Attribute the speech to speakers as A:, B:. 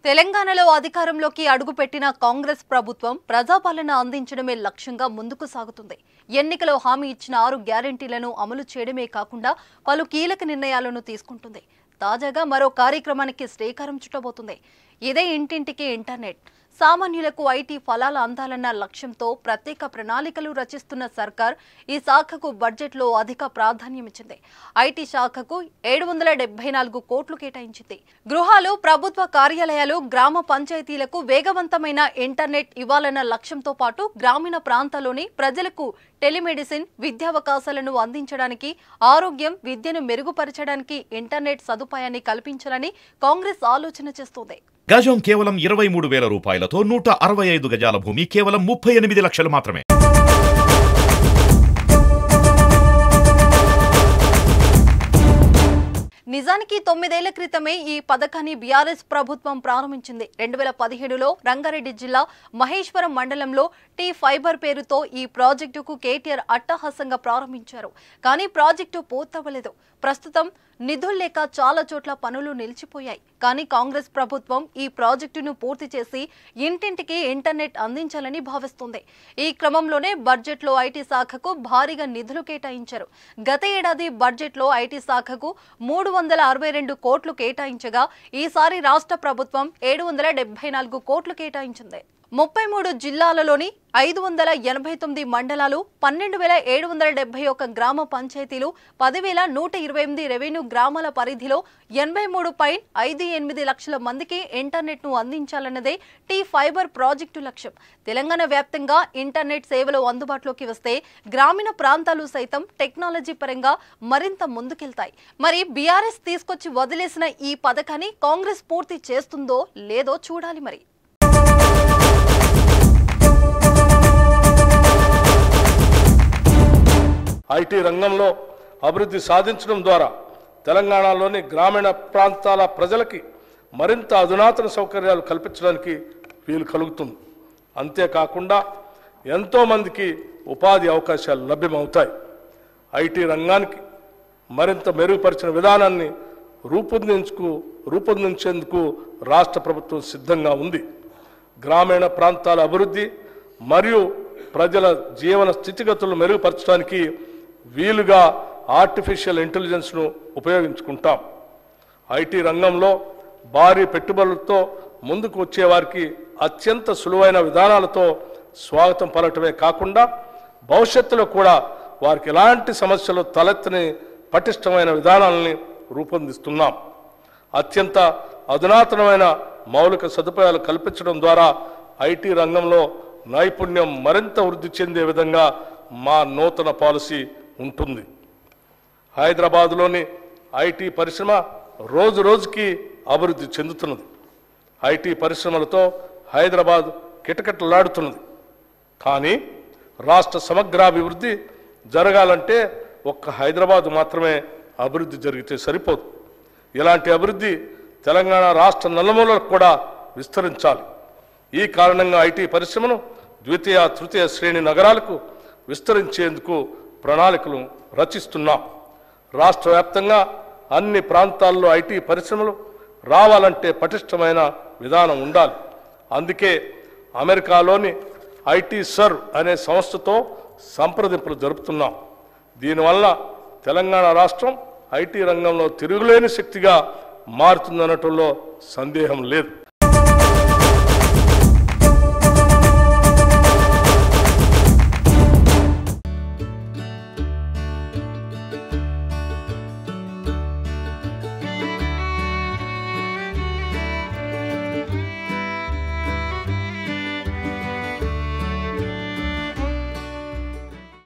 A: తెలంగాణలో అధికారంలోకి అడుగుపెట్టిన కాంగ్రెస్ ప్రభుత్వం ప్రజాపాలన అందించడమే లక్ష్యంగా ముందుకు సాగుతుంది. ఎన్నికలో హామీ ఇచ్చిన 6 గ్యారెంటీలను అమలు చేయడమే కాకుండా పలు కీలక నిర్ణయాలను తీసుకుంటుంది. తాజాగా మరో కార్యక్రమానికి శ్రీకారం చుట్టబోతుంది. ఇదే ఇంటింటికి ఇంటర్నెట్. సామాన్యులకు ఐటీ ఫలాలు అందాలన్న లక్ష్యంతో ప్రత్యేక ప్రణాళికలు రచిస్తున్న సర్కార్ ఈ శాఖకు బడ్జెట్లో అధిక ప్రాధాన్యమిచ్చింది. ఐటీ శాఖకు 774 కోట్లు కేటాయించింది. గృహాలు, ప్రభుత్వ కార్యాలయాలు, గ్రామ పంచాయతీలకు వేగవంతమైన ఇంటర్నెట్ ఇవ్వాలన్న లక్ష్యంతో పాటు గ్రామీణ ప్రాంతాల్లోని ప్రజలకు టెలిమెడిసిన్, విద్యావకాశాలను అందించడానికి, ఆరోగ్యం, విద్యను మెరుగుపరచడానికి ఇంటర్నెట్ సదుపాయాన్ని కల్పించాలని కాంగ్రెస్ ఆలోచన చేస్తోంది.
B: గజం కేవలం 23,000 రూపాయలతో 165 గజాల భూమి కేవలం 38 లక్షలు మాత్రమే.
A: నిజానికి 9 ఏళ్ల క్రితమే ఈ పథకాన్ని బీఆర్ఎస్ ప్రభుత్వం ప్రారంభించింది. 2017లో రంగారెడ్డి జిల్లా మహేశ్వరం మండలంలో టీ ఫైబర్ పేరుతో ఈ ప్రాజెక్టుకు కేటీఆర్ అట్టహాసంగా ప్రారంభించారు. కానీ ప్రాజెక్టు పూర్తవ్వలేదు. ప్రస్తుతం నిధులు లేక చాలా చోట్ల పనులు నిలిచిపోయాయి. కానీ కాంగ్రెస్ ప్రభుత్వం ఈ ప్రాజెక్టును పూర్తి చేసి ఇంటింటికి ఇంటర్నెట్ అందించాలని భావిస్తుంది. ఈ క్రమంలోనే బడ్జెట్లో ఐటీ శాఖకు భారీగా నిధులు కేటాయించారు. గత ఏడాది బడ్జెట్లో ఐటీ శాఖకు 362 కోట్లు కేటాయించగా ఈసారి రాష్ట్ర ప్రభుత్వం 774 కోట్లు కేటాయించింది. 33 జిల్లాలలోని 589 మండలాలు, 12,771 గ్రామ పంచాయతీలు, 10,128 రెవెన్యూ గ్రామాల పరిధిలో 83.58 లక్షల మందికి ఇంటర్నెట్ను అందించాలన్నదే టీ ఫైబర్ ప్రాజెక్టు లక్ష్యం. తెలంగాణ వ్యాప్తంగా ఇంటర్నెట్ సేవలు అందుబాటులోకి వస్తే గ్రామీణ ప్రాంతాలు సైతం టెక్నాలజీ పరంగా మరింత ముందుకెళ్తాయి. మరి బీఆర్ఎస్ తీసుకొచ్చి వదిలేసిన ఈ పథకాన్ని కాంగ్రెస్ పూర్తి చేస్తుందో లేదో చూడాలి. మరి
C: ఐటీ రంగంలో అభివృద్ధి సాధించడం ద్వారా తెలంగాణలోని గ్రామీణ ప్రాంతాల ప్రజలకి మరింత అధునాతన సౌకర్యాలు కల్పించడానికి వీలు కలుగుతుంది. అంతేకాకుండా ఎంతోమందికి ఉపాధి అవకాశాలు లభ్యమవుతాయి. ఐటీ రంగానికి మరింత మెరుగుపరిచిన విధానాన్ని రూపొందించేందుకు రాష్ట్ర ప్రభుత్వం సిద్ధంగా ఉంది. గ్రామీణ ప్రాంతాల అభివృద్ధి మరియు ప్రజల జీవన స్థితిగతులను మెరుగుపరచడానికి వీలుగా ఆర్టిఫిషియల్ ఇంటెలిజెన్స్ను ఉపయోగించుకుంటాం. ఐటీ రంగంలో భారీ పెట్టుబడులతో ముందుకు వచ్చేవారికి అత్యంత సులువైన విధానాలతో స్వాగతం పలకటమే కాకుండా భవిష్యత్తులో కూడా వారికి ఎలాంటి సమస్యలు తలెత్తని పటిష్టమైన విధానాలని రూపొందిస్తున్నాం. అత్యంత అధునాతనమైన మౌలిక సదుపాయాలు కల్పించడం ద్వారా ఐటీ రంగంలో నైపుణ్యం మరింత వృద్ధి చెందే విధంగా మా నూతన పాలసీ ఉంటుంది. హైదరాబాద్లోని ఐటీ పరిశ్రమ రోజు రోజుకి అభివృద్ధి చెందుతున్నది. ఐటీ పరిశ్రమలతో హైదరాబాద్ కిటకిటలాడుతున్నది. కానీ రాష్ట్ర సమగ్రాభివృద్ధి జరగాలంటే ఒక్క హైదరాబాద్ మాత్రమే అభివృద్ధి జరిగితే సరిపోదు. ఇలాంటి అభివృద్ధి తెలంగాణ రాష్ట్ర నలుమూలలకు కూడా విస్తరించాలి. ఈ కారణంగా ఐటీ పరిశ్రమను ద్వితీయ, తృతీయ శ్రేణి నగరాలకు విస్తరించేందుకు ప్రణాళికలు రచిస్తున్నాం. రాష్ట్ర వ్యాప్తంగా అన్ని ప్రాంతాల్లో ఐటీ పరిశ్రమలు రావాలంటే పటిష్టమైన విధానం ఉండాలి. అందుకే అమెరికాలోని ఐటీ సర్ అనే సంస్థతో సంప్రదింపులు జరుపుతున్నాం. దీనివల్ల తెలంగాణ రాష్ట్రం ఐటీ రంగంలో తిరుగులేని శక్తిగా మారుతుందనటంలో సందేహం లేదు.